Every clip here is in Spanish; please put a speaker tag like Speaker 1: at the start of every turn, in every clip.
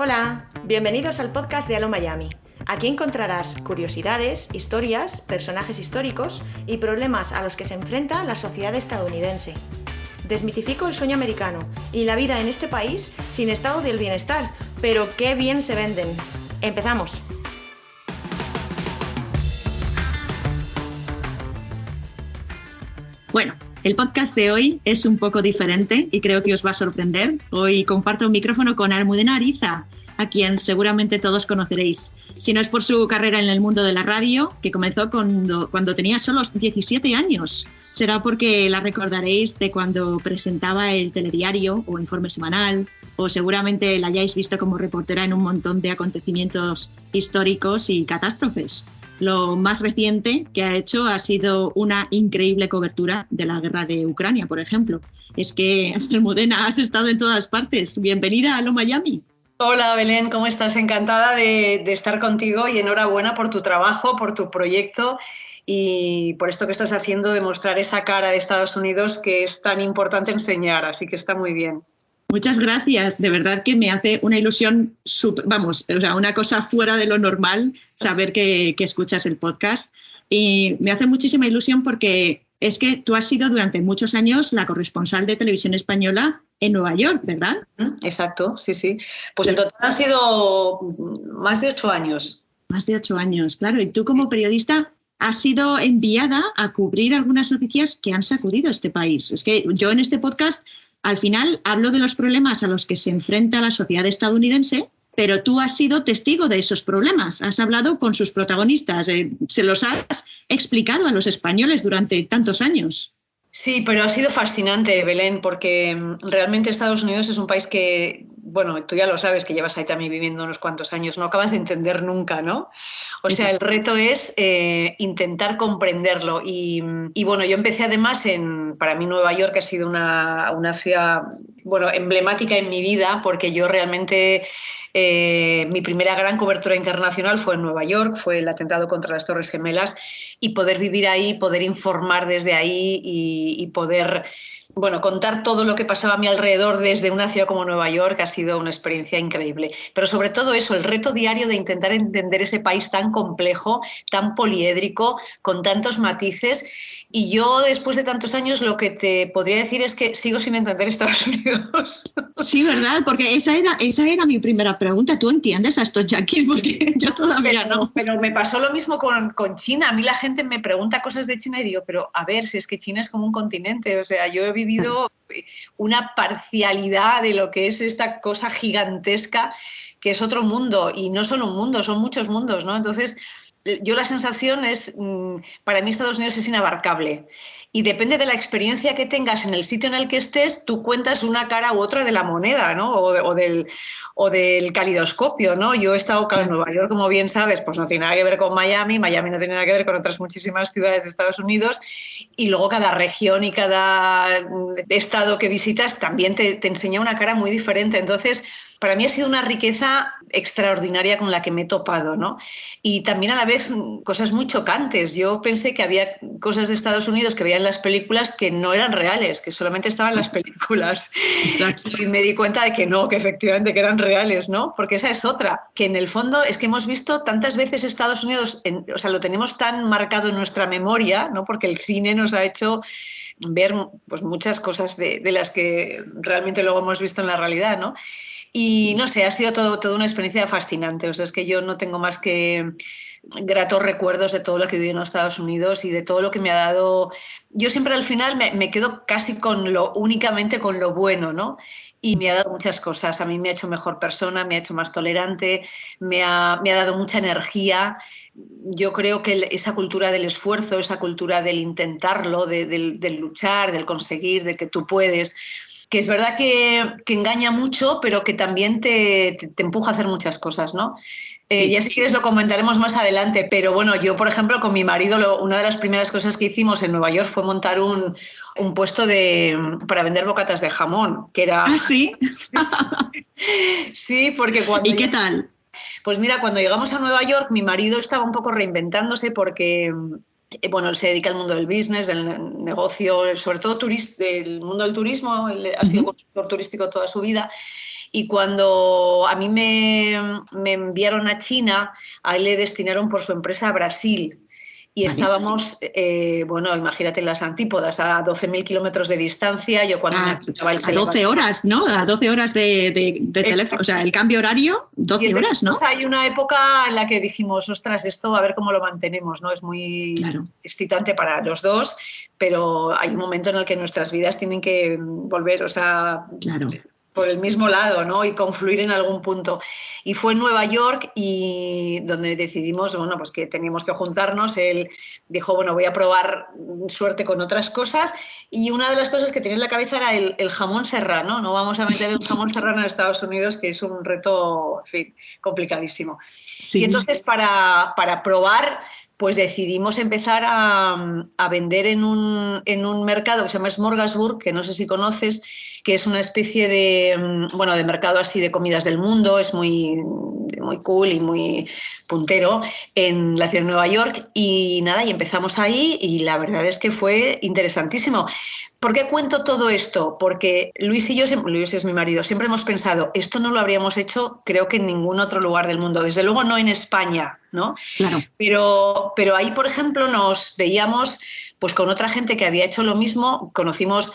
Speaker 1: Hola, bienvenidos al podcast de Halo Miami. Aquí encontrarás curiosidades, historias, personajes históricos y problemas a los que se enfrenta la sociedad estadounidense. Desmitifico el sueño americano y la vida en este país sin estado del bienestar, pero qué bien se venden. ¡Empezamos!
Speaker 2: Bueno, el podcast de hoy es un poco diferente y creo que os va a sorprender. Hoy comparto un micrófono con Almudena Ariza, a quien seguramente todos conoceréis. Si no es por su carrera en el mundo de la radio, que comenzó cuando tenía solo 17 años. Será porque la recordaréis de cuando presentaba el telediario o informe semanal, o seguramente la hayáis visto como reportera en un montón de acontecimientos históricos y catástrofes. Lo más reciente que ha hecho ha sido una increíble cobertura de la guerra de Ucrania, por ejemplo. Es que, Almudena, has estado en todas partes. Bienvenida a Halo Miami.
Speaker 3: Hola Belén, ¿cómo estás? Encantada de estar contigo y enhorabuena por tu trabajo, por tu proyecto y por esto que estás haciendo de mostrar esa cara de Estados Unidos que es tan importante enseñar, así que está muy bien.
Speaker 2: Muchas gracias, de verdad que me hace una ilusión, una cosa fuera de lo normal saber que escuchas el podcast y me hace muchísima ilusión porque es que tú has sido durante muchos años la corresponsal de Televisión Española en Nueva York, ¿verdad?
Speaker 3: Exacto, sí. Pues en total han sido más de 8 años.
Speaker 2: Más de 8 años, claro. Y tú como periodista has sido enviada a cubrir algunas noticias que han sacudido este país. Es que yo en este podcast al final hablo de los problemas a los que se enfrenta la sociedad estadounidense, pero tú has sido testigo de esos problemas, has hablado con sus protagonistas, se los has explicado a los españoles durante tantos años.
Speaker 3: Sí, pero ha sido fascinante, Belén, porque realmente Estados Unidos es un país que, bueno, tú ya lo sabes, que llevas ahí también viviendo unos cuantos años, no acabas de entender nunca, ¿no? O sea, el reto es intentar comprenderlo. Y bueno, yo empecé además para mí Nueva York ha sido una ciudad, bueno, emblemática en mi vida, porque yo realmente, mi primera gran cobertura internacional fue en Nueva York, fue el atentado contra las Torres Gemelas, y poder vivir ahí, poder informar desde ahí y poder, bueno, contar todo lo que pasaba a mi alrededor desde una ciudad como Nueva York ha sido una experiencia increíble. Pero sobre todo eso, el reto diario de intentar entender ese país tan complejo, tan poliédrico, con tantos matices. Y yo, después de tantos años, lo que te podría decir es que sigo sin entender Estados Unidos.
Speaker 2: Sí, ¿verdad? Porque esa era mi primera pregunta. ¿Tú entiendes a estos yaquis? Porque yo todavía no.
Speaker 3: Pero me pasó lo mismo con China. A mí la gente me pregunta cosas de China y digo, pero a ver, si es que China es como un continente. O sea, yo he vivido una parcialidad de lo que es esta cosa gigantesca que es otro mundo. Y no solo un mundo, son muchos mundos, ¿no? Entonces, yo la sensación es, para mí Estados Unidos es inabarcable y depende de la experiencia que tengas en el sitio en el que estés, tú cuentas una cara u otra de la moneda, ¿no? O del calidoscopio, ¿no? Yo he estado en Nueva York, como bien sabes, pues no tiene nada que ver con Miami no tiene nada que ver con otras muchísimas ciudades de Estados Unidos y luego cada región y cada estado que visitas también te enseña una cara muy diferente, entonces para mí ha sido una riqueza extraordinaria con la que me he topado, ¿no? Y también a la vez cosas muy chocantes. Yo pensé que había cosas de Estados Unidos que veía en las películas que no eran reales, que solamente estaban en las películas.
Speaker 2: Exacto.
Speaker 3: Y me di cuenta de que no, que efectivamente que eran reales, ¿no? Porque esa es otra, que en el fondo es que hemos visto tantas veces Estados Unidos, o sea, lo tenemos tan marcado en nuestra memoria, ¿no? Porque el cine nos ha hecho ver pues, muchas cosas de las que realmente luego hemos visto en la realidad, ¿no? Y no sé, ha sido toda una experiencia fascinante. O sea, es que yo no tengo más que gratos recuerdos de todo lo que he vivido en los Estados Unidos y de todo lo que me ha dado. Yo siempre al final me quedo casi únicamente con lo bueno, ¿no? Y me ha dado muchas cosas. A mí me ha hecho mejor persona, me ha hecho más tolerante, me ha dado mucha energía. Yo creo que esa cultura del esfuerzo, esa cultura del intentarlo, del luchar, del conseguir, de que tú puedes, que es verdad que engaña mucho, pero que también te empuja a hacer muchas cosas, ¿no?
Speaker 2: Sí.
Speaker 3: Ya si quieres lo comentaremos más adelante, pero bueno, yo por ejemplo con mi marido una de las primeras cosas que hicimos en Nueva York fue montar un puesto para vender bocatas de jamón, que era...
Speaker 2: ¿Ah, sí?
Speaker 3: Sí, porque cuando...
Speaker 2: ¿Y qué tal?
Speaker 3: Pues mira, cuando llegamos a Nueva York mi marido estaba un poco reinventándose porque... Bueno, él se dedica al mundo del business, del negocio, sobre todo del mundo del turismo, él ha sido consultor turístico toda su vida Y cuando a mí me enviaron a China, a él le destinaron por su empresa a Brasil. Y
Speaker 2: Vale.
Speaker 3: Estábamos, bueno, imagínate en las antípodas, a 12.000 kilómetros de distancia. Yo cuando me apuntaba el
Speaker 2: A 12 horas, ¿no? A 12 horas de teléfono, o sea, el cambio horario, 12 horas, ¿no?
Speaker 3: Hay una época en la que dijimos, ostras, esto a ver cómo lo mantenemos, ¿no? Es muy excitante para los dos, pero hay un momento en el que nuestras vidas tienen que volver, o sea, por el mismo lado, ¿no? Y confluir en algún punto. Y fue en Nueva York y donde decidimos, bueno, pues que teníamos que juntarnos. Él dijo, bueno, voy a probar suerte con otras cosas. Y una de las cosas que tenía en la cabeza era el jamón serrano. No vamos a meter el jamón serrano en Estados Unidos, que es un reto, en fin, complicadísimo. Sí. Y entonces para probar, pues decidimos empezar a vender en un mercado que se llama Smorgasburg, que no sé si conoces, que es una especie de, bueno, de mercado así de comidas del mundo, es muy cool y muy puntero en la ciudad de Nueva York. Y nada, y empezamos ahí y la verdad es que fue interesantísimo. ¿Por qué cuento todo esto? Porque Luis y yo, Luis es mi marido, siempre hemos pensado, esto no lo habríamos hecho creo que en ningún otro lugar del mundo, desde luego no en España, ¿no? Claro. Pero ahí, por ejemplo, nos veíamos pues con otra gente que había hecho lo mismo, conocimos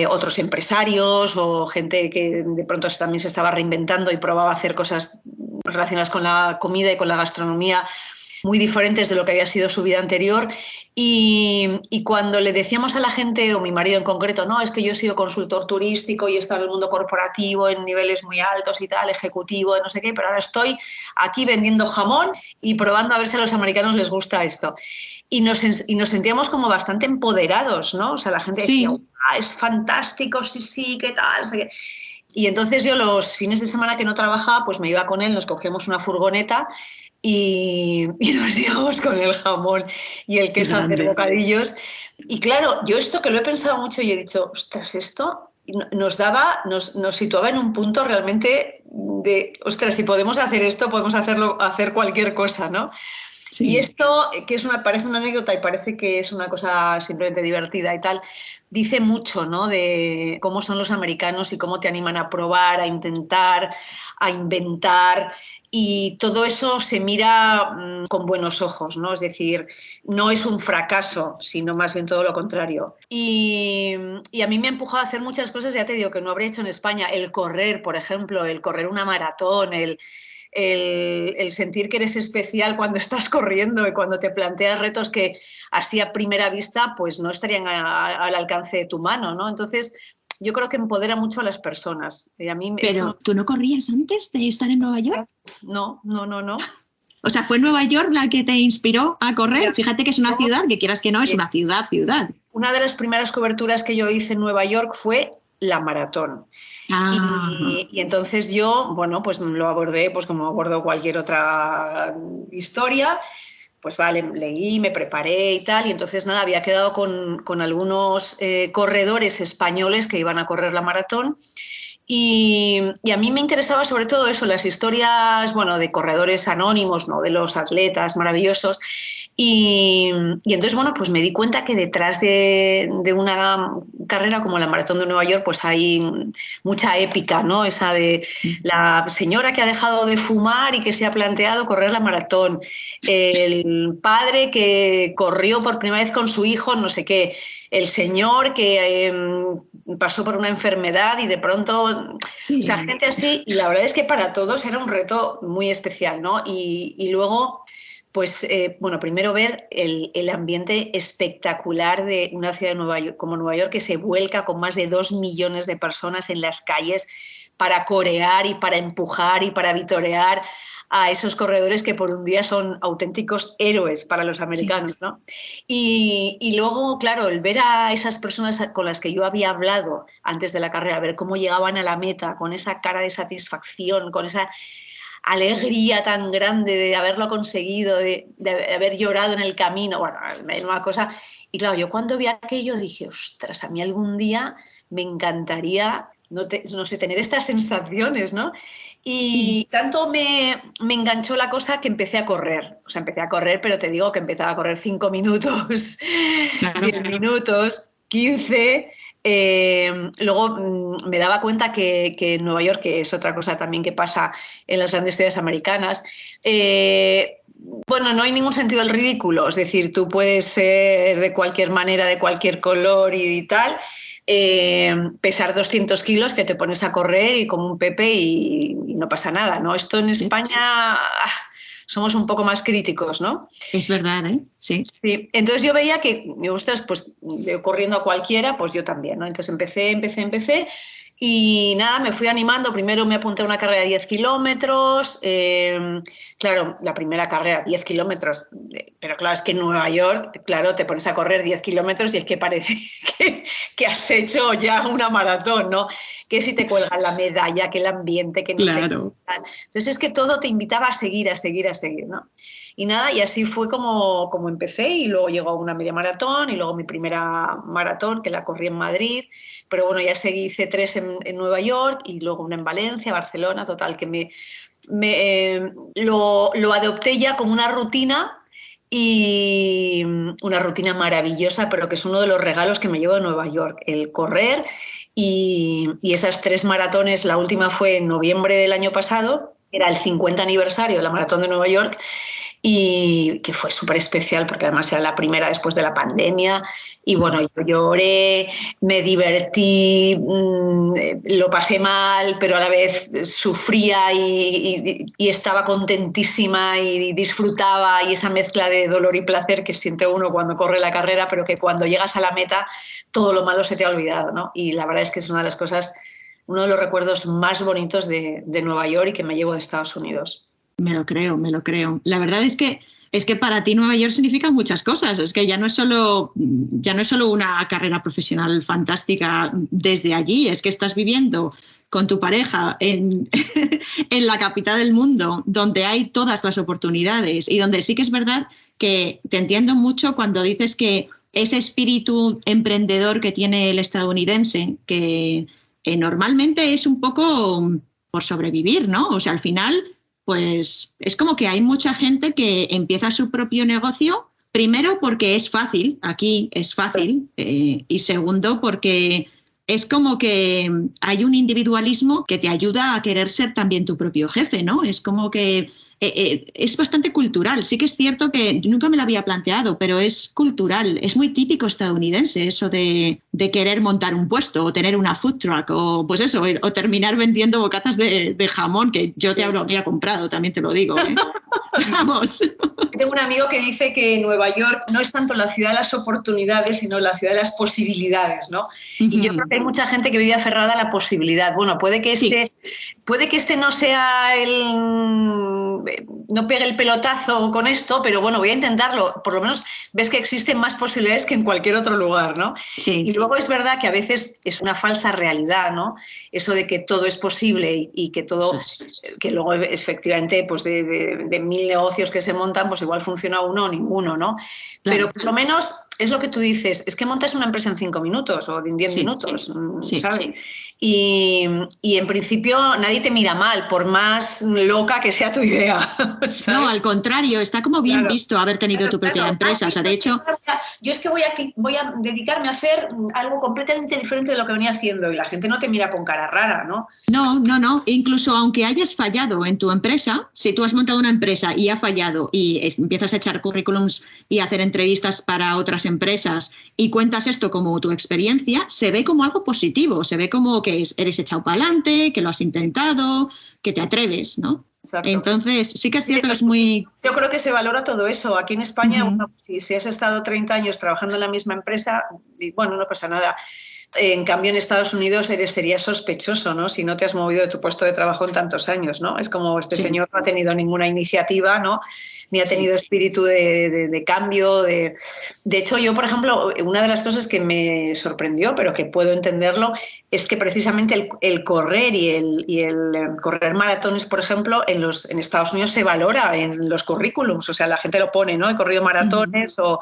Speaker 3: otros empresarios o gente que de pronto también se estaba reinventando y probaba a hacer cosas relacionadas con la comida y con la gastronomía muy diferentes de lo que había sido su vida anterior. Y cuando le decíamos a la gente, o mi marido en concreto, no, es que yo he sido consultor turístico y he estado en el mundo corporativo en niveles muy altos y tal, ejecutivo, no sé qué, pero ahora estoy aquí vendiendo jamón y probando a ver si a los americanos les gusta esto. Y nos sentíamos como bastante empoderados, ¿no? O sea, la gente decía, es fantástico, sí, qué tal, no sé qué. Y entonces yo los fines de semana que no trabajaba, pues me iba con él, nos cogíamos una furgoneta y nos íbamos con el jamón y el queso a hacer bocadillos. Y claro, yo esto que lo he pensado mucho y he dicho, ostras, esto nos situaba en un punto realmente de, ostras, si podemos hacer esto, podemos hacer cualquier cosa, ¿no? Sí. Y esto, que parece una anécdota y parece que es una cosa simplemente divertida y tal, dice mucho, ¿no? De cómo son los americanos y cómo te animan a probar, a intentar, a inventar. Y todo eso se mira con buenos ojos, ¿no? Es decir, no es un fracaso, sino más bien todo lo contrario. Y a mí me ha empujado a hacer muchas cosas, ya te digo, que no habría hecho en España. El correr, por ejemplo, el correr una maratón, el sentir que eres especial cuando estás corriendo y cuando te planteas retos que así a primera vista pues no estarían al alcance de tu mano, ¿no? Entonces, yo creo que empodera mucho a las personas. A mí
Speaker 2: Pero, ¿tú no corrías antes de estar en Nueva York?
Speaker 3: No.
Speaker 2: O sea, ¿fue Nueva York la que te inspiró a correr? Fíjate que es una ciudad, que quieras que no, es una ciudad.
Speaker 3: Una de las primeras coberturas que yo hice en Nueva York fue la maratón. Y entonces yo, bueno, pues lo abordé pues como abordo cualquier otra historia. Pues vale, leí, me preparé y tal, y entonces nada, había quedado con algunos corredores españoles que iban a correr la maratón y a mí me interesaba sobre todo eso, las historias, bueno, de corredores anónimos, ¿no? De los atletas maravillosos. Y entonces, bueno, pues me di cuenta que detrás de una carrera como la Maratón de Nueva York, pues hay mucha épica, ¿no? Esa de la señora que ha dejado de fumar y que se ha planteado correr la maratón, el padre que corrió por primera vez con su hijo, no sé qué, el señor que pasó por una enfermedad y de pronto, o sea, gente así, y la verdad es que para todos era un reto muy especial, ¿no? Y luego... Pues, bueno, primero ver el ambiente espectacular de una ciudad de Nueva York, como Nueva York, que se vuelca con más de 2 millones de personas en las calles para corear y para empujar y para vitorear a esos corredores que por un día son auténticos héroes para los americanos, ¿no? Y luego, claro, el ver a esas personas con las que yo había hablado antes de la carrera, ver cómo llegaban a la meta con esa cara de satisfacción, con esa alegría tan grande de haberlo conseguido, de haber llorado en el camino, bueno, es una cosa. Y claro, yo cuando vi aquello dije, ostras, a mí algún día me encantaría, no sé, tener estas sensaciones, ¿no? Y tanto me enganchó la cosa que empecé a correr. O sea, empecé a correr, pero te digo que empezaba a correr 5 minutos, 10 minutos, 15... Luego me daba cuenta que en Nueva York, que es otra cosa también que pasa en las grandes ciudades americanas, bueno, no hay ningún sentido del ridículo, es decir, tú puedes ser de cualquier manera, de cualquier color y tal, pesar 200 kilos que te pones a correr y como un Pepe y no pasa nada, ¿no? Esto en España somos un poco más críticos, ¿no?
Speaker 2: Es verdad, ¿eh? Sí.
Speaker 3: Sí. Entonces yo veía que, ostras, pues yo corriendo a cualquiera, pues yo también, ¿no? Entonces empecé y nada, me fui animando. Primero me apunté a una carrera de 10 kilómetros. Claro, la primera carrera, 10 kilómetros. Pero claro, es que en Nueva York, claro, te pones a correr 10 kilómetros y es que parece que has hecho ya una maratón, ¿no? Que si te cuelgan la medalla, que el ambiente, que no sé. Entonces es que todo te invitaba a seguir, ¿no? Y nada, y así fue como empecé, y luego llegó una media maratón y luego mi primera maratón, que la corrí en Madrid, pero bueno, ya seguí, hice 3 en Nueva York y luego una en Valencia, Barcelona, total, que lo adopté ya como una rutina, y una rutina maravillosa, pero que es uno de los regalos que me llevo de Nueva York, el correr, y esas 3 maratones. La última fue en noviembre del año pasado, era el 50 aniversario de la maratón de Nueva York, y que fue súper especial porque además era la primera después de la pandemia, y bueno, yo lloré, me divertí, lo pasé mal, pero a la vez sufría y estaba contentísima y disfrutaba, y esa mezcla de dolor y placer que siente uno cuando corre la carrera, pero que cuando llegas a la meta todo lo malo se te ha olvidado, ¿no? Y la verdad es que es una de las cosas, uno de los recuerdos más bonitos de Nueva York y que me llevo de Estados Unidos.
Speaker 2: Me lo creo. La verdad es que para ti Nueva York significa muchas cosas. Es que ya no es solo una carrera profesional fantástica desde allí, es que estás viviendo con tu pareja en la capital del mundo, donde hay todas las oportunidades y donde sí que es verdad que te entiendo mucho cuando dices que ese espíritu emprendedor que tiene el estadounidense, que normalmente es un poco por sobrevivir, ¿no? O sea, al final, pues es como que hay mucha gente que empieza su propio negocio, primero porque es fácil, aquí es fácil, y segundo porque es como que hay un individualismo que te ayuda a querer ser también tu propio jefe, ¿no? Es como que es bastante cultural. Sí que es cierto que nunca me lo había planteado, pero es cultural, es muy típico estadounidense eso de querer montar un puesto o tener una food truck o pues eso, o terminar vendiendo bocatas de jamón, que yo te habría comprado, también te lo digo, ¿eh? Vamos.
Speaker 3: Tengo un amigo que dice que Nueva York no es tanto la ciudad de las oportunidades, sino la ciudad de las posibilidades, ¿no? Y yo creo que hay mucha gente que vive aferrada a la posibilidad. Bueno, puede que este no sea no pegue el pelotazo con esto, pero bueno, voy a intentarlo. Por lo menos ves que existen más posibilidades que en cualquier otro lugar, ¿no?
Speaker 2: Sí.
Speaker 3: Y luego es verdad que a veces es una falsa realidad, ¿no? Eso de que todo es posible y que todo, que luego efectivamente pues de 1000 negocios que se montan, pues igual funciona uno o ninguno, ¿no? Claro. Pero por lo menos es lo que tú dices, es que montas una empresa en 5 minutos o en 10 minutos, ¿sabes? Sí. Y en principio nadie te mira mal, por más loca que sea tu idea, ¿sabes?
Speaker 2: No, al contrario, está como bien visto haber tenido tu propia empresa. O sea, de hecho,
Speaker 3: yo es que voy a dedicarme a hacer algo completamente diferente de lo que venía haciendo, y la gente no te mira con cara rara, ¿no?
Speaker 2: No. Incluso aunque hayas fallado en tu empresa, si tú has montado una empresa y ha fallado y empiezas a echar currículums y a hacer entrevistas para otras empresas y cuentas esto como tu experiencia, se ve como algo positivo, se ve como que eres echado para adelante, que lo has intentado, que te atreves, ¿no? Exacto. Entonces, sí que es cierto que es muy...
Speaker 3: Yo creo que se valora todo eso. Aquí en España, bueno, si has estado 30 años trabajando en la misma empresa, bueno, no pasa nada. En cambio, en Estados Unidos serías sospechoso, ¿no? Si no te has movido de tu puesto de trabajo en tantos años, ¿no? Es como este señor no ha tenido ninguna iniciativa, ¿no? Ni ha tenido espíritu de cambio. De hecho, yo, por ejemplo, una de las cosas que me sorprendió, pero que puedo entenderlo, es que precisamente el correr y el correr maratones, por ejemplo, en Estados Unidos se valora en los currículums. O sea, la gente lo pone, ¿no? He corrido maratones o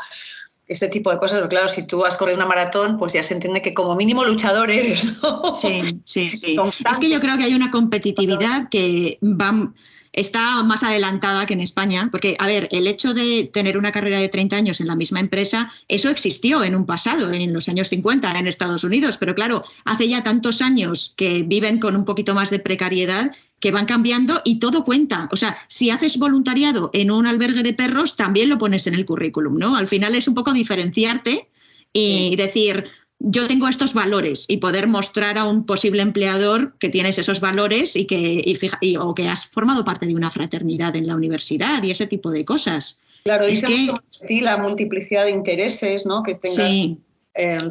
Speaker 3: este tipo de cosas. Pero claro, si tú has corrido una maratón, pues ya se entiende que como mínimo luchador eres, ¿no?
Speaker 2: Sí. Es que yo creo que hay una competitividad que va... está más adelantada que en España, porque, a ver, el hecho de tener una carrera de 30 años en la misma empresa, eso existió en un pasado, en los años 50 en Estados Unidos, pero claro, hace ya tantos años que viven con un poquito más de precariedad que van cambiando y todo cuenta. O sea, si haces voluntariado en un albergue de perros, también lo pones en el currículum, ¿no? Al final es un poco diferenciarte y decir, yo tengo estos valores y poder mostrar a un posible empleador que tienes esos valores o que has formado parte de una fraternidad en la universidad y ese tipo de cosas.
Speaker 3: Claro, dice mucho de ti la multiplicidad de intereses, ¿no? Que tengas,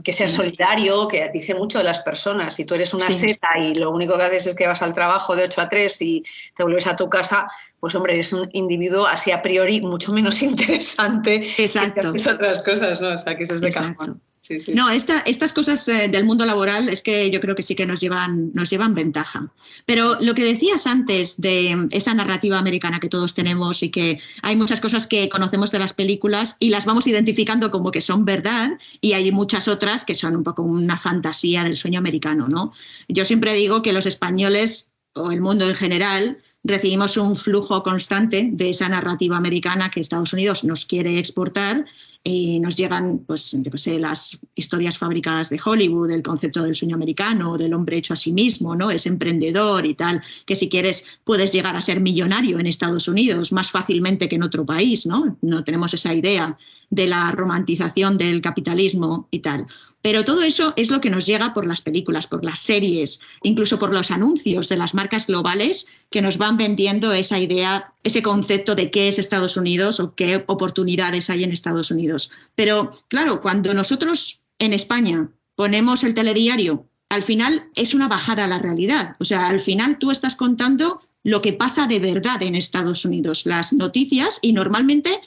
Speaker 3: que seas solidario, que dice mucho de las personas. Si tú eres una seta y lo único que haces es que vas al trabajo de 8 a 3 y te vuelves a tu casa, pues hombre, eres un individuo así a priori mucho menos interesante que otras cosas, ¿no? O sea, que eso es de cajón. Sí, sí.
Speaker 2: No, estas cosas del mundo laboral es que yo creo que sí que nos llevan ventaja. Pero lo que decías antes de esa narrativa americana que todos tenemos y que hay muchas cosas que conocemos de las películas y las vamos identificando como que son verdad y hay muchas otras que son un poco una fantasía del sueño americano, ¿no? Yo siempre digo que los españoles o el mundo en general recibimos un flujo constante de esa narrativa americana que Estados Unidos nos quiere exportar y nos llegan, pues, yo qué sé, las historias fabricadas de Hollywood, el concepto del sueño americano, del hombre hecho a sí mismo, ¿no? Es emprendedor y tal, que si quieres puedes llegar a ser millonario en Estados Unidos más fácilmente que en otro país, ¿no? No tenemos esa idea de la romantización del capitalismo y tal. Pero todo eso es lo que nos llega por las películas, por las series, incluso por los anuncios de las marcas globales que nos van vendiendo esa idea, ese concepto de qué es Estados Unidos o qué oportunidades hay en Estados Unidos. Pero claro, cuando nosotros en España ponemos el telediario, al final es una bajada a la realidad. O sea, al final tú estás contando lo que pasa de verdad en Estados Unidos, las noticias, y normalmente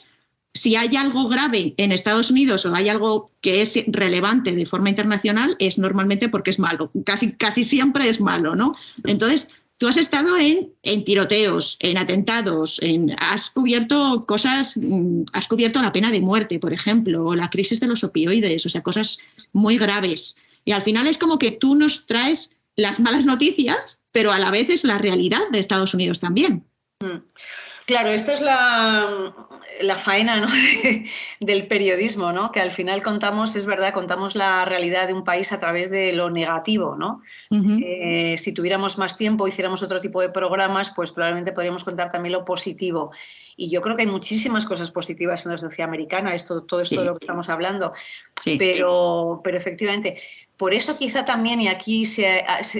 Speaker 2: si hay algo grave en Estados Unidos o hay algo que es relevante de forma internacional, es normalmente porque es malo. Casi siempre es malo, ¿no? Entonces, tú has estado en tiroteos, en atentados, has cubierto cosas, has cubierto la pena de muerte, por ejemplo, o la crisis de los opioides, o sea, cosas muy graves. Y al final es como que tú nos traes las malas noticias, pero a la vez es la realidad de Estados Unidos también.
Speaker 3: Claro, esta es la faena, ¿no? del periodismo, ¿no? Que al final contamos la realidad de un país a través de lo negativo, ¿no? Uh-huh. Si tuviéramos más tiempo, hiciéramos otro tipo de programas, pues probablemente podríamos contar también lo positivo. Y yo creo que hay muchísimas cosas positivas en la sociedad americana, todo esto de lo que estamos hablando. Sí, pero efectivamente, por eso quizá también, y aquí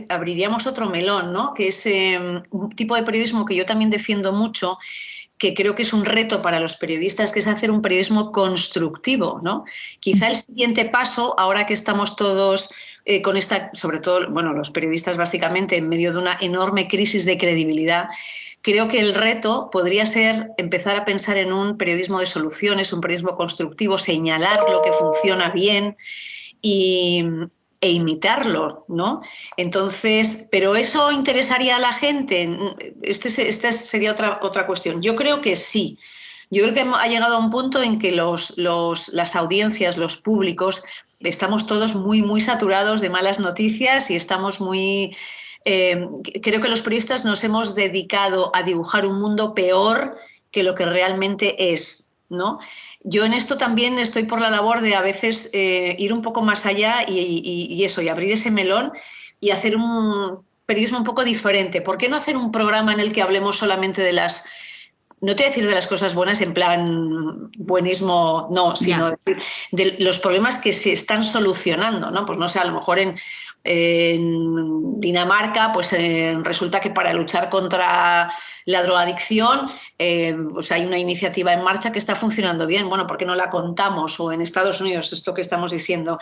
Speaker 3: abriríamos otro melón, ¿no? Que es un tipo de periodismo que yo también defiendo mucho, que creo que es un reto para los periodistas, que es hacer un periodismo constructivo, ¿no? Quizá el siguiente paso, ahora que estamos todos con sobre todo, bueno, los periodistas básicamente en medio de una enorme crisis de credibilidad, creo que el reto podría ser empezar a pensar en un periodismo de soluciones, un periodismo constructivo, señalar lo que funciona bien e imitarlo, ¿no? Entonces, ¿pero eso interesaría a la gente? Esta sería otra cuestión. Yo creo que sí. Yo creo que ha llegado a un punto en que las audiencias, los públicos, estamos todos muy, muy saturados de malas noticias y estamos muy... creo que los periodistas nos hemos dedicado a dibujar un mundo peor que lo que realmente es, ¿no? Yo en esto también estoy por la labor de a veces ir un poco más allá y abrir ese melón y hacer un periodismo un poco diferente. ¿Por qué no hacer un programa en el que hablemos solamente de las... No te voy a decir de las cosas buenas en plan buenismo, no, sino de los problemas que se están solucionando, ¿no? Pues no sé, a lo mejor en Dinamarca, pues resulta que para luchar contra la drogadicción, pues hay una iniciativa en marcha que está funcionando bien. Bueno, ¿por qué no la contamos? O en Estados Unidos, esto que estamos diciendo,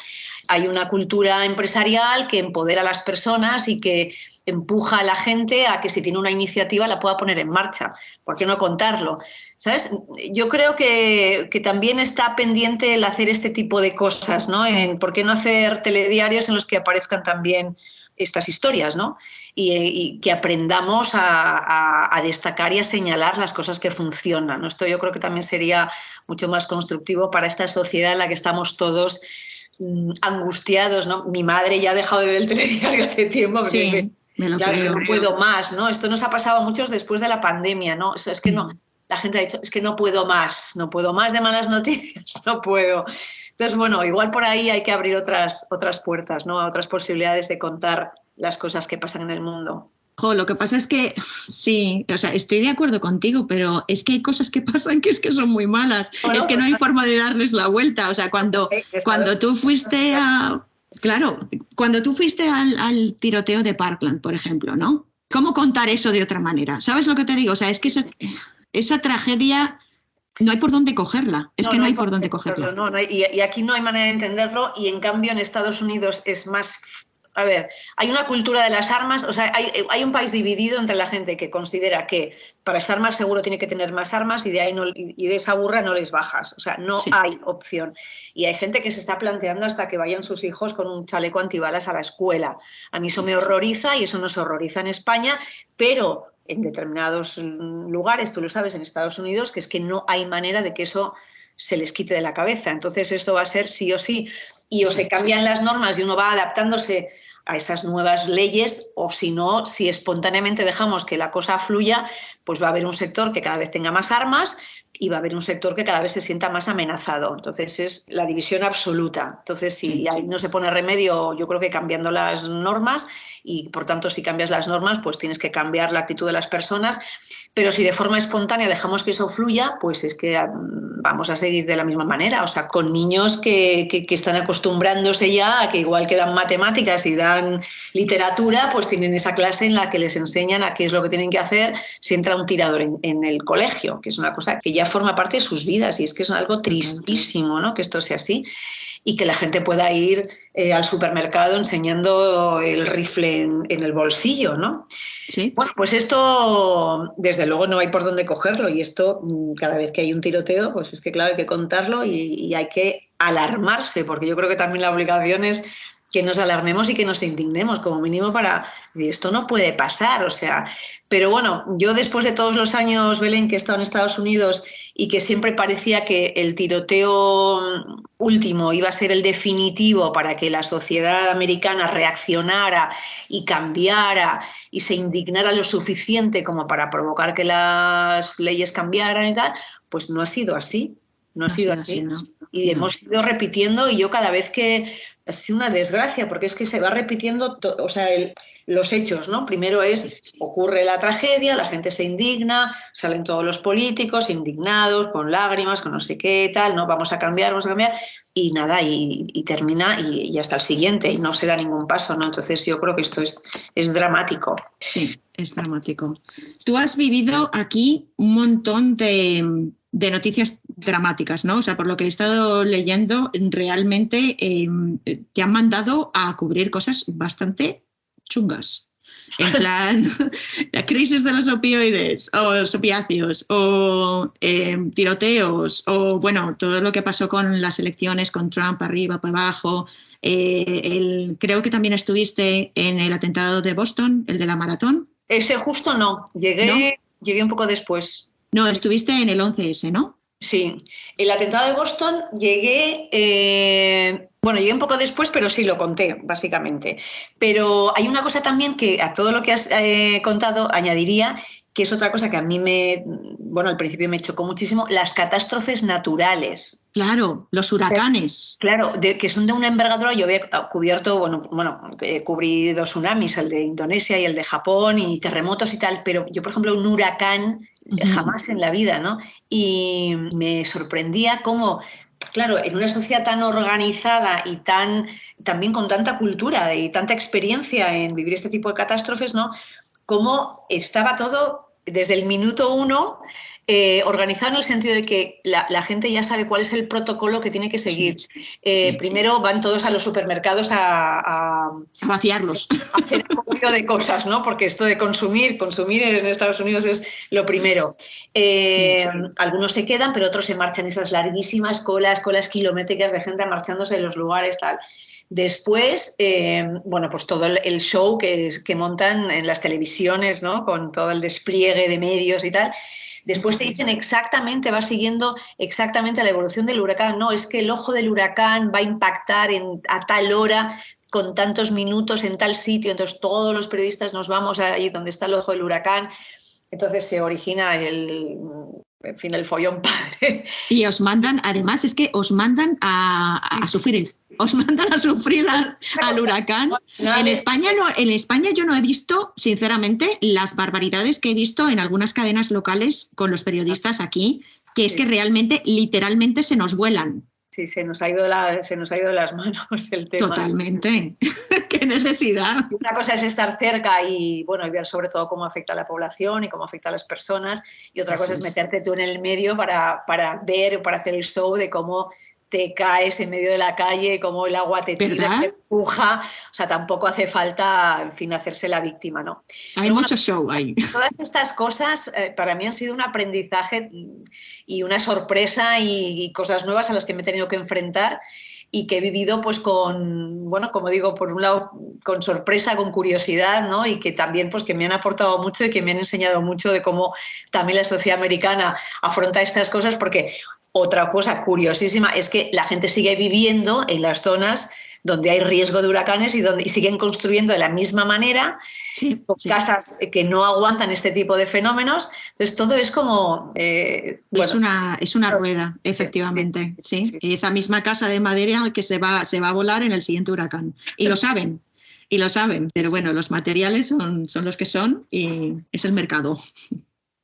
Speaker 3: hay una cultura empresarial que empodera a las personas y que empuja a la gente a que si tiene una iniciativa la pueda poner en marcha. ¿Por qué no contarlo? ¿Sabes? Yo creo que también está pendiente el hacer este tipo de cosas, ¿no? ¿Por qué no hacer telediarios en los que aparezcan también estas historias, ¿no? Y que aprendamos a destacar y a señalar las cosas que funcionan, ¿no? Esto yo creo que también sería mucho más constructivo para esta sociedad en la que estamos todos angustiados, ¿no? Mi madre ya ha dejado de ver el telediario hace tiempo porque
Speaker 2: Me lo
Speaker 3: Claro, es que
Speaker 2: creo.
Speaker 3: no puedo más, ¿no? Esto nos ha pasado a muchos después de la pandemia, ¿no? O sea, es que no, la gente ha dicho, es que no puedo más de malas noticias, no puedo. Entonces, bueno, igual por ahí hay que abrir otras puertas, ¿no? A otras posibilidades de contar las cosas que pasan en el mundo.
Speaker 2: Jo, lo que pasa es que sí, o sea, estoy de acuerdo contigo, pero es que hay cosas que pasan que es que son muy malas.
Speaker 3: Bueno,
Speaker 2: es que no hay forma de darles la vuelta. O sea, cuando tú fuiste a... Claro, cuando tú fuiste al tiroteo de Parkland, por ejemplo, ¿no? ¿Cómo contar eso de otra manera? ¿Sabes lo que te digo? O sea, es que esa tragedia no hay por dónde cogerla. Es que no hay por dónde cogerla.
Speaker 3: Y aquí no hay manera de entenderlo, y en cambio en Estados Unidos es más... A ver, hay una cultura de las armas, o sea, hay un país dividido entre la gente que considera que para estar más seguro tiene que tener más armas, y de ahí y de esa burra no les bajas, o sea, no hay opción. Y hay gente que se está planteando hasta que vayan sus hijos con un chaleco antibalas a la escuela. A mí eso me horroriza, y eso nos horroriza en España, pero en determinados lugares, tú lo sabes, en Estados Unidos, que es que no hay manera de que eso se les quite de la cabeza. Entonces esto va a ser sí o sí, y o se cambian las normas y uno va adaptándose a esas nuevas leyes, o si no, si espontáneamente dejamos que la cosa fluya, pues va a haber un sector que cada vez tenga más armas y va a haber un sector que cada vez se sienta más amenazado. Entonces es la división absoluta. Entonces, si ahí no se pone remedio, yo creo que cambiando las normas, y por tanto si cambias las normas, pues tienes que cambiar la actitud de las personas. Pero si de forma espontánea dejamos que eso fluya, pues es que vamos a seguir de la misma manera. O sea, con niños que están acostumbrándose ya a que igual que dan matemáticas y dan literatura, pues tienen esa clase en la que les enseñan a qué es lo que tienen que hacer si entra un tirador en el colegio, que es una cosa que ya forma parte de sus vidas, y es que es algo tristísimo, ¿no?, que esto sea así. Y que la gente pueda ir al supermercado enseñando el rifle en el bolsillo, ¿no?
Speaker 2: Sí.
Speaker 3: Bueno, pues esto, desde luego, no hay por dónde cogerlo, y esto, cada vez que hay un tiroteo, pues es que, claro, hay que contarlo y hay que alarmarse, porque yo creo que también la obligación es que nos alarmemos y que nos indignemos, como mínimo, para esto no puede pasar, o sea. Pero bueno, yo después de todos los años, Belén, que he estado en Estados Unidos y que siempre parecía que el tiroteo último iba a ser el definitivo para que la sociedad americana reaccionara y cambiara y se indignara lo suficiente como para provocar que las leyes cambiaran y tal, pues no ha sido así. No ha sido así. ¿No? Y hemos ido repitiendo, y yo cada vez que... Ha sido una desgracia, porque es que se va repitiendo, o sea, los hechos, ¿no? Primero ocurre la tragedia, la gente se indigna, salen todos los políticos indignados, con lágrimas, con no sé qué, tal, ¿no? Vamos a cambiar, y nada, y termina, y hasta el siguiente, y no se da ningún paso, ¿no? Entonces yo creo que esto es dramático.
Speaker 2: Sí, es dramático. Tú has vivido aquí un montón de noticias dramáticas, ¿no? O sea, por lo que he estado leyendo, realmente te han mandado a cubrir cosas bastante chungas. En plan, la crisis de los opioides, o los opiáceos, o tiroteos, o bueno, todo lo que pasó con las elecciones, con Trump arriba, para abajo. Creo que también estuviste en el atentado de Boston, el de la maratón.
Speaker 3: Ese justo no, llegué un poco después.
Speaker 2: No, estuviste en el 11S, ¿no?
Speaker 3: Sí, el atentado de Boston llegué un poco después, pero sí lo conté, básicamente. Pero hay una cosa también que a todo lo que has contado añadiría, que es otra cosa que a mí al principio me chocó muchísimo, las catástrofes naturales.
Speaker 2: Claro, los huracanes.
Speaker 3: Claro, que son de una envergadura. Yo había cubierto, cubrí 2 tsunamis, el de Indonesia y el de Japón, y terremotos y tal, pero yo, por ejemplo, un huracán jamás en la vida, ¿no? Y me sorprendía cómo, claro, en una sociedad tan organizada y también con tanta cultura y tanta experiencia en vivir este tipo de catástrofes, ¿no?, cómo estaba todo desde el minuto 1 organizado, en el sentido de que la gente ya sabe cuál es el protocolo que tiene que seguir. Primero van todos a los supermercados a
Speaker 2: vaciarlos.
Speaker 3: A hacer acopio de cosas, ¿no? Porque esto de consumir en Estados Unidos es lo primero. Algunos se quedan, pero otros se marchan, esas larguísimas colas kilométricas de gente marchándose de los lugares, tal. Después, pues todo el show que montan en las televisiones, ¿no?, con todo el despliegue de medios y tal. Después te dicen va siguiendo exactamente la evolución del huracán. No, es que el ojo del huracán va a impactar a tal hora. con tantos minutos en tal sitio, entonces todos los periodistas nos vamos ahí donde está el ojo del huracán. Entonces se origina el follón padre.
Speaker 2: Y os mandan, además es que os mandan a sufrir, al huracán. En España yo no he visto, sinceramente, las barbaridades que he visto en algunas cadenas locales con los periodistas aquí, que es que realmente, literalmente se nos vuelan.
Speaker 3: Sí, se nos ha ido de las manos el tema.
Speaker 2: Totalmente. ¡Qué necesidad!
Speaker 3: Una cosa es estar cerca y ver sobre todo cómo afecta a la población y cómo afecta a las personas, y otra cosa es meterte tú en el medio para ver, para hacer el show de cómo te caes en medio de la calle, cómo el agua te tira, te empuja. O sea, tampoco hace falta, en fin, hacerse la víctima, ¿no?
Speaker 2: Hay mucho show ahí.
Speaker 3: Todas estas cosas para mí han sido un aprendizaje y una sorpresa y cosas nuevas a las que me he tenido que enfrentar y que he vivido pues como digo, por un lado con sorpresa, con curiosidad, ¿no? Y que también pues que me han aportado mucho y que me han enseñado mucho de cómo también la sociedad americana afronta estas cosas, porque otra cosa curiosísima es que la gente sigue viviendo en las zonas donde hay riesgo de huracanes y siguen construyendo de la misma manera, con casas que no aguantan este tipo de fenómenos. Entonces todo es como...
Speaker 2: es una rueda, efectivamente. Sí. Esa misma casa de madera que se va a volar en el siguiente huracán. Y lo saben. Pero bueno, los materiales son los que son y es el mercado.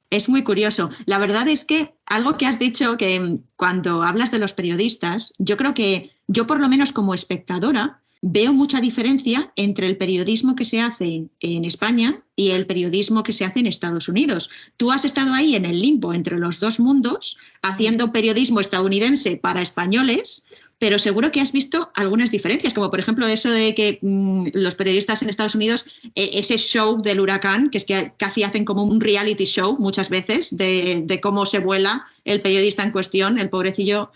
Speaker 2: Es muy curioso. La verdad es que algo que has dicho, que cuando hablas de los periodistas, yo creo que yo, por lo menos como espectadora, veo mucha diferencia entre el periodismo que se hace en España y el periodismo que se hace en Estados Unidos. Tú has estado ahí en el limbo entre los dos mundos, haciendo periodismo estadounidense para españoles, pero seguro que has visto algunas diferencias, como por ejemplo eso de que los periodistas en Estados Unidos, ese show del huracán, que es que casi hacen como un reality show muchas veces de cómo se vuela el periodista en cuestión, el pobrecillo,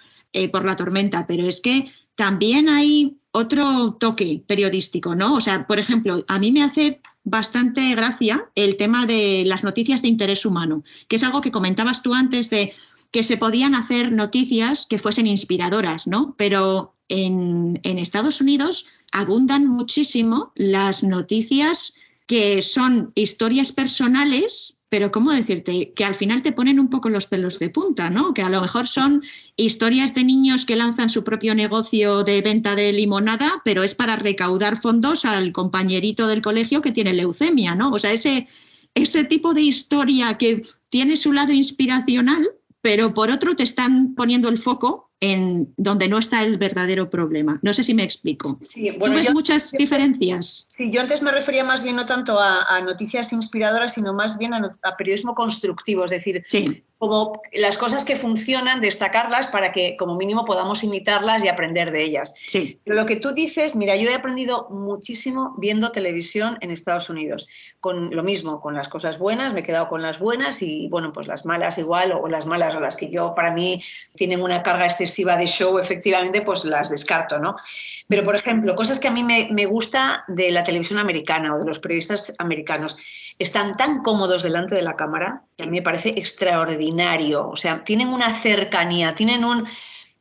Speaker 2: por la tormenta. Pero es que también hay otro toque periodístico, ¿no? O sea, por ejemplo, a mí me hace bastante gracia el tema de las noticias de interés humano, que es algo que comentabas tú antes de que se podían hacer noticias que fuesen inspiradoras, ¿no? Pero en Estados Unidos abundan muchísimo las noticias que son historias personales, pero ¿cómo decirte? Que al final te ponen un poco los pelos de punta, ¿no? Que a lo mejor son historias de niños que lanzan su propio negocio de venta de limonada, pero es para recaudar fondos al compañerito del colegio que tiene leucemia, ¿no? O sea, ese tipo de historia que tiene su lado inspiracional, pero por otro te están poniendo el foco en donde no está el verdadero problema. No sé si me explico.
Speaker 3: Sí,
Speaker 2: ¿Tú ves muchas diferencias?
Speaker 3: Sí, yo antes me refería más bien no tanto a noticias inspiradoras, sino más bien a periodismo constructivo, es decir, como las cosas que funcionan, destacarlas para que como mínimo podamos imitarlas y aprender de ellas.
Speaker 2: Sí.
Speaker 3: Pero lo que tú dices, mira, yo he aprendido muchísimo viendo televisión en Estados Unidos. Con lo mismo, con las cosas buenas, me he quedado con las buenas y, bueno, pues las malas igual, o las malas o las que yo, para mí, tienen una carga excesiva de show, efectivamente, pues las descarto, ¿no? Pero, por ejemplo, cosas que a mí me gusta de la televisión americana o de los periodistas americanos, están tan cómodos delante de la cámara, que a mí me parece extraordinario. O sea, tienen una cercanía, tienen un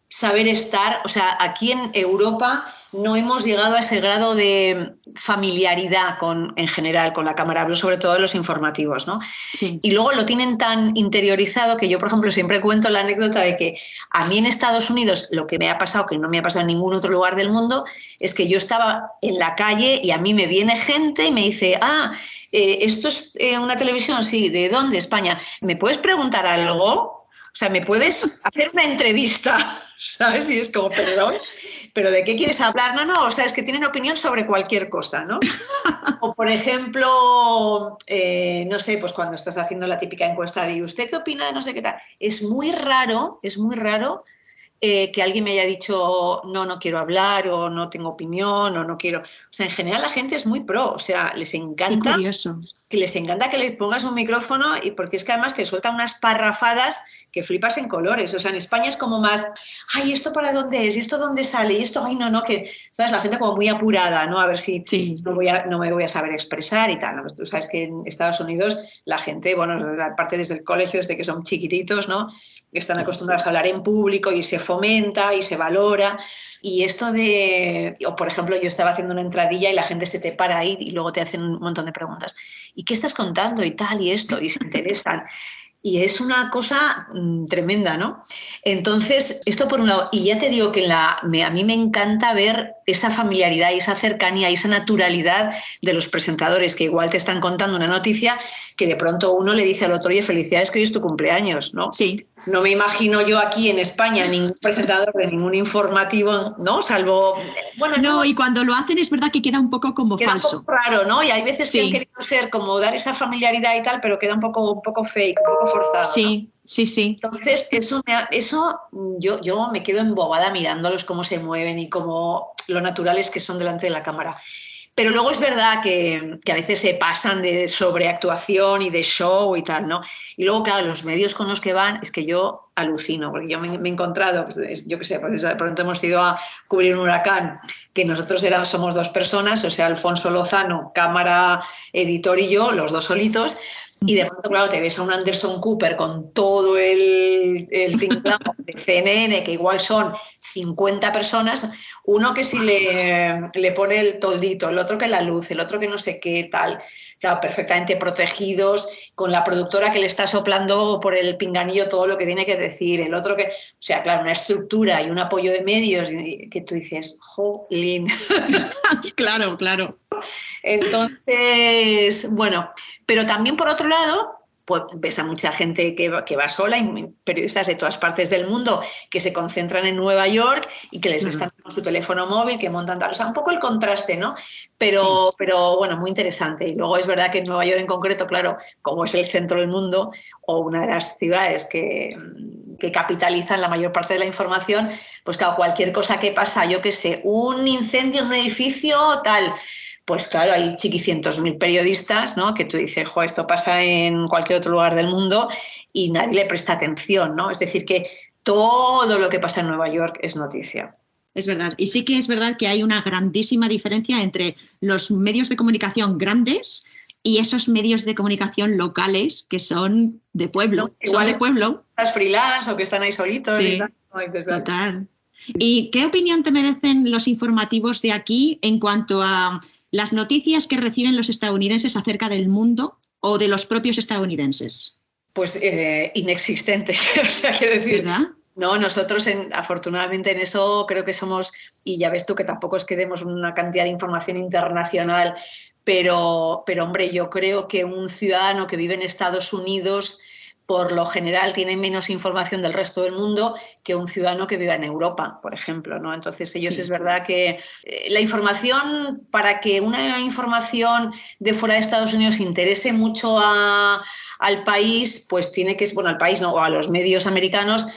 Speaker 3: saber estar. O sea, aquí en Europa no hemos llegado a ese grado de familiaridad en general con la cámara, hablo sobre todo de los informativos, ¿no?
Speaker 2: Sí.
Speaker 3: Y luego lo tienen tan interiorizado que yo, por ejemplo, siempre cuento la anécdota de que a mí en Estados Unidos lo que me ha pasado, que no me ha pasado en ningún otro lugar del mundo, es que yo estaba en la calle y a mí me viene gente y me dice, ¿esto es una televisión? Sí, ¿de dónde? España. ¿Me puedes preguntar algo? O sea, ¿me puedes hacer una entrevista? ¿Sabes? Y es como, perdón, ¿pero de qué quieres hablar? No, o sea, es que tienen opinión sobre cualquier cosa, ¿no? O, por ejemplo, no sé, pues cuando estás haciendo la típica encuesta de ¿usted qué opina de no sé qué tal? Es muy raro que alguien me haya dicho no quiero hablar o no tengo opinión o no quiero... O sea, en general la gente es muy pro, o sea, les encanta que les pongas un micrófono y porque es que además te sueltan unas parrafadas que flipas en colores. O sea, en España es como más, ay, ¿esto para dónde es? ¿Y esto dónde sale? ¿Y esto? Ay, no, que, ¿sabes? La gente como muy apurada, ¿no? A ver si no me voy a saber expresar y tal, ¿no? Tú sabes que en Estados Unidos la gente, bueno, aparte desde el colegio, desde que son chiquititos, ¿no? Que están acostumbrados a hablar en público y se fomenta y se valora. Y esto o por ejemplo, yo estaba haciendo una entradilla y la gente se te para ahí y luego te hacen un montón de preguntas. ¿Y qué estás contando? Y tal, y esto, y se interesan. Y es una cosa tremenda, ¿no? Entonces, esto por un lado. Y ya te digo que a mí me encanta ver esa familiaridad y esa cercanía y esa naturalidad de los presentadores, que igual te están contando una noticia que de pronto uno le dice al otro, oye, felicidades que hoy es tu cumpleaños, ¿no?
Speaker 2: Sí.
Speaker 3: No me imagino yo aquí en España ningún presentador de ningún informativo, ¿no? Salvo... Bueno,
Speaker 2: no, y cuando lo hacen es verdad que queda un poco como
Speaker 3: queda
Speaker 2: falso.
Speaker 3: Un poco raro, ¿no? Y hay veces que
Speaker 2: Sí.
Speaker 3: han querido ser como dar esa familiaridad y tal, pero queda un poco fake, un poco forzado.
Speaker 2: Sí,
Speaker 3: ¿no?
Speaker 2: sí.
Speaker 3: Entonces, eso yo me quedo embobada mirándolos cómo se mueven y cómo lo naturales que son delante de la cámara. Pero luego es verdad que a veces se pasan de sobreactuación y de show y tal, ¿no? Y luego, claro, los medios con los que van, es que yo alucino, porque yo me he encontrado, yo qué sé, pues de pronto hemos ido a cubrir un huracán, que nosotros somos 2 personas, o sea, Alfonso Lozano, cámara, editor y yo, los 2 solitos, y de pronto, claro, te ves a un Anderson Cooper con todo el tinglado de CNN, que igual son 50 personas, uno que si le pone el toldito, el otro que la luz, el otro que no sé qué, tal, claro, perfectamente protegidos, con la productora que le está soplando por el pinganillo todo lo que tiene que decir, el otro que... O sea, claro, una estructura y un apoyo de medios que tú dices, jolín.
Speaker 2: Claro.
Speaker 3: Entonces, bueno, pero también por otro lado, pues ves a mucha gente que va sola y periodistas de todas partes del mundo que se concentran en Nueva York y que les ves también con su teléfono móvil, que montan tal, o sea, un poco el contraste, ¿no? Pero bueno, muy interesante. Y luego es verdad que en Nueva York en concreto, claro, como es el centro del mundo o una de las ciudades que capitalizan la mayor parte de la información, pues claro, cualquier cosa que pasa, yo qué sé, un incendio en un edificio, tal... Pues claro, hay chiquicientos mil periodistas, ¿no? Que tú dices, jo, esto pasa en cualquier otro lugar del mundo y nadie le presta atención, ¿no? Es decir, que todo lo que pasa en Nueva York es noticia.
Speaker 2: Es verdad. Y sí que es verdad que hay una grandísima diferencia entre los medios de comunicación grandes y esos medios de comunicación locales que son de pueblo.
Speaker 3: ¿No? Igual
Speaker 2: son de pueblo.
Speaker 3: Las freelance o que están ahí solitos.
Speaker 2: Sí,
Speaker 3: y tal. No,
Speaker 2: total. ¿Y qué opinión te merecen los informativos de aquí en cuanto a las noticias que reciben los estadounidenses acerca del mundo o de los propios estadounidenses?
Speaker 3: Pues inexistentes, o sea, qué decir.
Speaker 2: ¿Verdad?
Speaker 3: No, nosotros afortunadamente en eso creo que somos, y ya ves tú que tampoco es que demos una cantidad de información internacional, pero hombre, yo creo que un ciudadano que vive en Estados Unidos por lo general tiene menos información del resto del mundo que un ciudadano que viva en Europa, por ejemplo, ¿no? Entonces ellos es verdad que la información, para que una información de fuera de Estados Unidos interese mucho al país, pues tiene que, bueno, al país no, o a los medios americanos,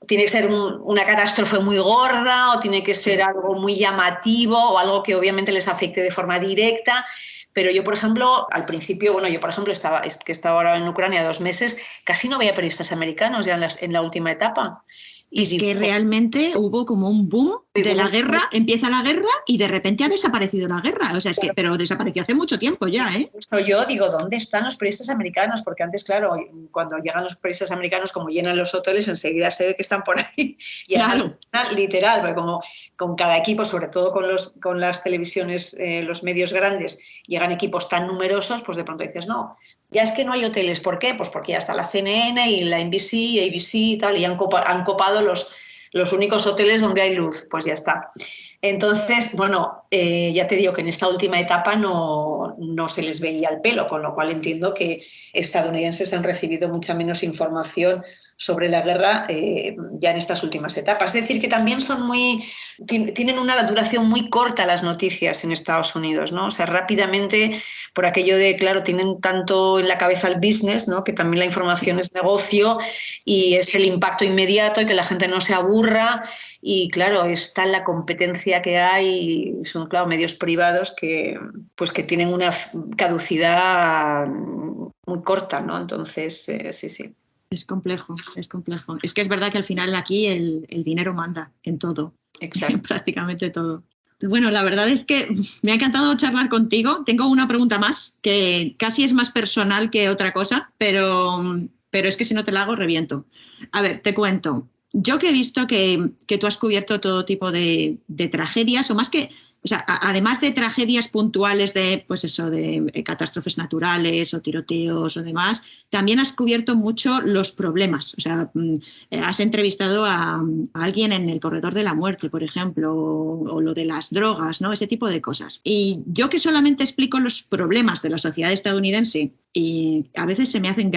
Speaker 3: tiene que ser una catástrofe muy gorda o tiene que ser algo muy llamativo o algo que obviamente les afecte de forma directa. Pero yo, por ejemplo, al principio, bueno, yo, por ejemplo, estaba ahora en Ucrania 2 meses, casi no veía periodistas americanos ya en la última etapa.
Speaker 2: Y es que realmente hubo como un boom de la guerra, empieza la guerra y de repente ha desaparecido la guerra. O sea, es que, pero desapareció hace mucho tiempo ya, ¿eh?
Speaker 3: Yo digo, ¿dónde están los periodistas americanos? Porque antes, claro, cuando llegan los periodistas americanos, como llenan los hoteles, enseguida se ve que están por ahí. Y
Speaker 2: claro.
Speaker 3: Además, literal, porque como con cada equipo, sobre todo con las televisiones, los medios grandes, llegan equipos tan numerosos, pues de pronto dices, no, ya es que no hay hoteles. ¿Por qué? Pues porque ya está la CNN y la NBC, ABC y tal, y han copado los únicos hoteles donde hay luz. Pues ya está. Entonces, bueno, ya te digo que en esta última etapa no se les veía el pelo, con lo cual entiendo que estadounidenses han recibido mucha menos información sobre la guerra ya en estas últimas etapas. Es decir, que también tienen una duración muy corta las noticias en Estados Unidos, ¿no? O sea, rápidamente, por aquello de, claro, tienen tanto en la cabeza el business, ¿no? Que también la información es negocio y es el impacto inmediato y que la gente no se aburra. Y claro, está la competencia que hay, son, claro, medios privados que tienen una caducidad muy corta, ¿no? Entonces, sí.
Speaker 2: Es complejo, es complejo. Es que es verdad que al final aquí el dinero manda en todo.
Speaker 3: Exacto.
Speaker 2: En prácticamente todo. Bueno, la verdad es que me ha encantado charlar contigo. Tengo una pregunta más, que casi es más personal que otra cosa, pero es que si no te la hago, reviento. A ver, te cuento. yo que he visto que tú has cubierto todo tipo de tragedias, o más que, o sea, además de tragedias puntuales de, pues eso, de catástrofes naturales o tiroteos o demás, también has cubierto mucho los problemas. O sea, has entrevistado a alguien en el corredor de la muerte, por ejemplo, o lo de las drogas, ¿no? Ese tipo de cosas. Y yo que solamente explico los problemas de la sociedad estadounidense, y a veces se me hacen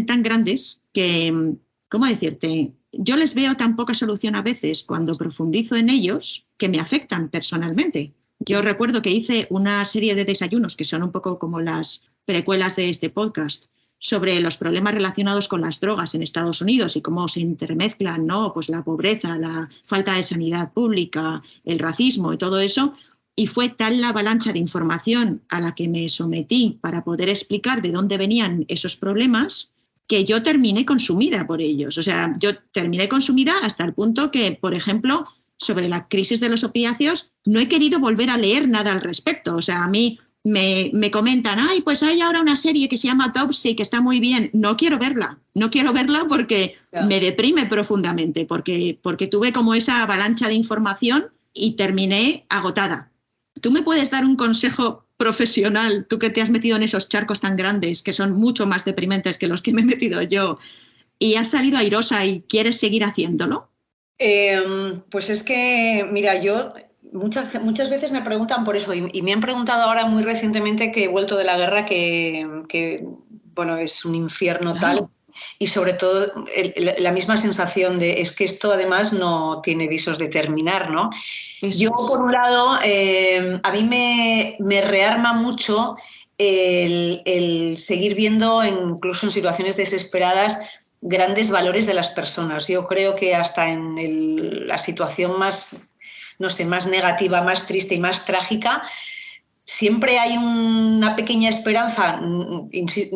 Speaker 2: tan grandes que, ¿cómo decirte? Yo les veo tan poca solución a veces cuando profundizo en ellos que me afectan personalmente. Yo recuerdo que hice una serie de desayunos que son un poco como las precuelas de este podcast sobre los problemas relacionados con las drogas en Estados Unidos y cómo se intermezclan, ¿no? Pues la pobreza, la falta de sanidad pública, el racismo y todo eso. Y fue tal la avalancha de información a la que me sometí para poder explicar de dónde venían esos problemas que yo terminé consumida por ellos. O sea, yo terminé consumida hasta el punto que, por ejemplo, sobre la crisis de los opiáceos, no he querido volver a leer nada al respecto. O sea, a mí me comentan, ay, pues hay ahora una serie que se llama Autopsy, que está muy bien. No quiero verla porque me deprime profundamente, porque tuve como esa avalancha de información y terminé agotada. ¿Tú me puedes dar un consejo profesional, tú que te has metido en esos charcos tan grandes que son mucho más deprimentes que los que me he metido yo y has salido airosa y quieres seguir haciéndolo?
Speaker 3: Pues es que, mira, yo muchas veces me preguntan por eso y me han preguntado ahora muy recientemente que he vuelto de la guerra que bueno, es un infierno tal. Y sobre todo la misma sensación de es que esto además no tiene visos de terminar, ¿no? Yo, por un lado, a mí me rearma mucho el seguir viendo, incluso en situaciones desesperadas, grandes valores de las personas. Yo creo que hasta en la situación más, no sé, más negativa, más triste y más trágica, siempre hay una pequeña esperanza.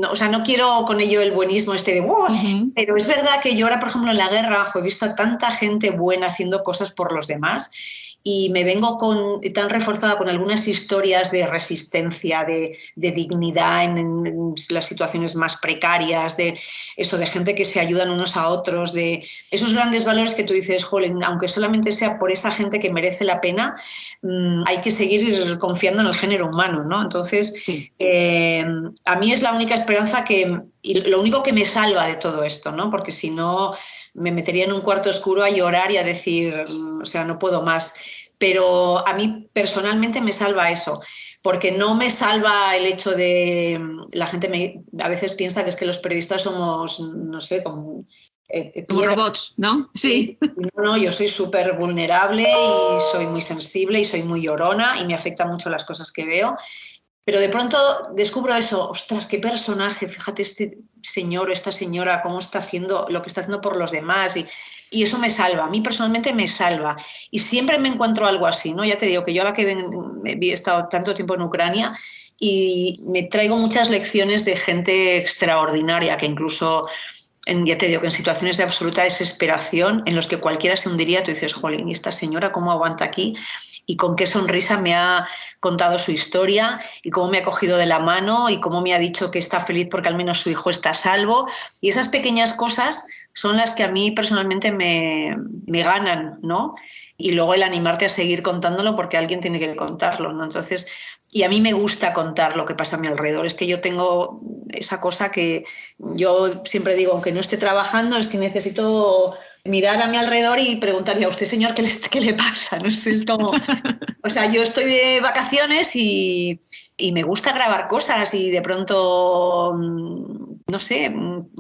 Speaker 3: O sea, no quiero con ello el buenismo de ¡wow! Pero es verdad que yo ahora, por ejemplo, en la guerra he visto a tanta gente buena haciendo cosas por los demás y me vengo tan reforzada con algunas historias de resistencia, de dignidad en las situaciones más precarias, de eso, de gente que se ayudan unos a otros, de esos grandes valores que tú dices, jolín, aunque solamente sea por esa gente que merece la pena, hay que seguir confiando en el género humano, ¿no? Entonces, sí. A mí es la única esperanza y lo único que me salva de todo esto, ¿no? Porque si no me metería en un cuarto oscuro a llorar y a decir, o sea, no puedo más. Pero a mí personalmente me salva eso, porque no me salva el hecho de... La gente a veces piensa que es que los periodistas somos, no sé, como
Speaker 2: robots, ¿no? Sí.
Speaker 3: No, yo soy súper vulnerable y soy muy sensible y soy muy llorona y me afectan mucho las cosas que veo. Pero de pronto descubro eso, ostras, qué personaje, fíjate este señor o esta señora, cómo está haciendo lo que está haciendo por los demás y eso me salva, a mí personalmente me salva. Y siempre me encuentro algo así, ¿no? Ya te digo que yo ahora que he estado tanto tiempo en Ucrania y me traigo muchas lecciones de gente extraordinaria que incluso... ya te digo que en situaciones de absoluta desesperación en los que cualquiera se hundiría, tú dices, jolín, ¿y esta señora cómo aguanta aquí? Y con qué sonrisa me ha contado su historia y cómo me ha cogido de la mano y cómo me ha dicho que está feliz porque al menos su hijo está a salvo. Y esas pequeñas cosas son las que a mí personalmente me ganan, ¿no? Y luego el animarte a seguir contándolo porque alguien tiene que contarlo, ¿no? Entonces, y a mí me gusta contar lo que pasa a mi alrededor. Es que yo tengo esa cosa que yo siempre digo, aunque no esté trabajando, es que necesito mirar a mi alrededor y preguntarle a usted, señor, ¿qué le pasa? No sé, es como... O sea, yo estoy de vacaciones y me gusta grabar cosas y de pronto, no sé,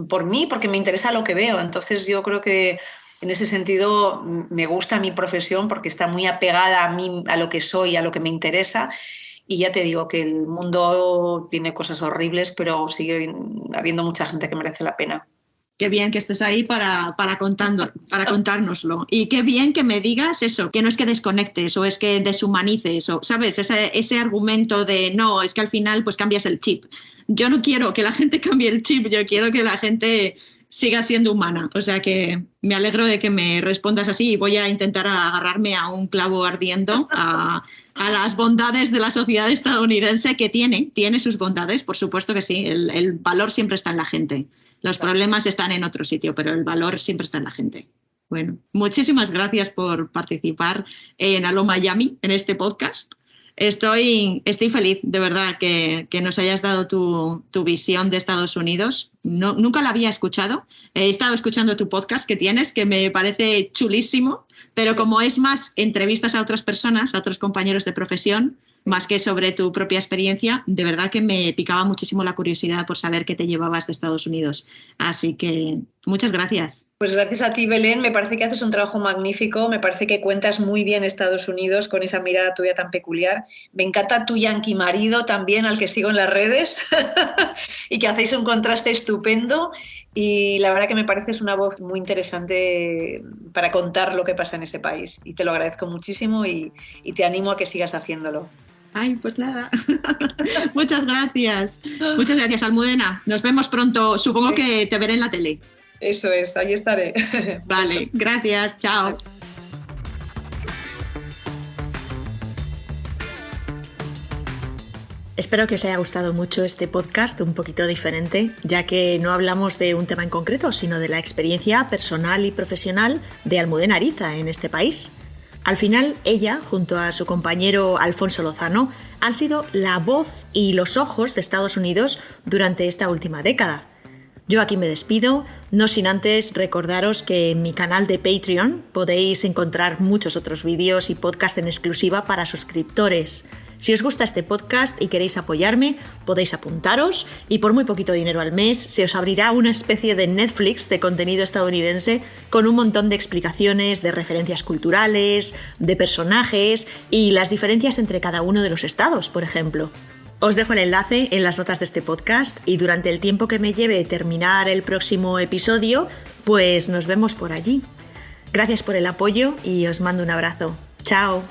Speaker 3: por mí, porque me interesa lo que veo. Entonces yo creo que en ese sentido me gusta mi profesión porque está muy apegada a mí, a lo que soy, a lo que me interesa. Y ya te digo que el mundo tiene cosas horribles, pero sigue habiendo mucha gente que merece la pena.
Speaker 2: Qué bien que estés ahí para contárnoslo. Y qué bien que me digas eso, que no es que desconectes o es que deshumanices, o, ¿sabes? Ese argumento de no, es que al final pues cambias el chip. Yo no quiero que la gente cambie el chip, yo quiero que la gente siga siendo humana. O sea que me alegro de que me respondas así y voy a intentar agarrarme a un clavo ardiendo a las bondades de la sociedad estadounidense, que tiene sus bondades, por supuesto que sí. El valor siempre está en la gente. Los problemas están en otro sitio, pero el valor siempre está en la gente. Bueno, muchísimas gracias por participar en Aló Miami, en este podcast. Estoy feliz, de verdad, que nos hayas dado tu visión de Estados Unidos. No, nunca la había escuchado. He estado escuchando tu podcast que tienes, que me parece chulísimo, pero como es más entrevistas a otras personas, a otros compañeros de profesión, más que sobre tu propia experiencia, de verdad que me picaba muchísimo la curiosidad por saber qué te llevabas de Estados Unidos. Así que muchas gracias.
Speaker 3: Pues gracias a ti, Belén. Me parece que haces un trabajo magnífico. Me parece que cuentas muy bien Estados Unidos con esa mirada tuya tan peculiar. Me encanta tu yanqui marido también, al que sigo en las redes, y que hacéis un contraste estupendo. Y la verdad que me pareces una voz muy interesante para contar lo que pasa en ese país. Y te lo agradezco muchísimo y te animo a que sigas haciéndolo.
Speaker 2: Ay, pues nada. Muchas gracias. Muchas gracias, Almudena. Nos vemos pronto. Supongo que te veré en la tele.
Speaker 3: Eso es, ahí estaré.
Speaker 2: Vale, gracias. Chao.
Speaker 1: Espero que os haya gustado mucho este podcast, un poquito diferente, ya que no hablamos de un tema en concreto, sino de la experiencia personal y profesional de Almudena Ariza en este país. Al final, ella, junto a su compañero Alfonso Lozano, han sido la voz y los ojos de Estados Unidos durante esta última década. Yo aquí me despido, no sin antes recordaros que en mi canal de Patreon podéis encontrar muchos otros vídeos y podcasts en exclusiva para suscriptores. Si os gusta este podcast y queréis apoyarme, podéis apuntaros y por muy poquito dinero al mes se os abrirá una especie de Netflix de contenido estadounidense con un montón de explicaciones, de referencias culturales, de personajes y las diferencias entre cada uno de los estados, por ejemplo. Os dejo el enlace en las notas de este podcast y durante el tiempo que me lleve terminar el próximo episodio, pues nos vemos por allí. Gracias por el apoyo y os mando un abrazo. ¡Chao!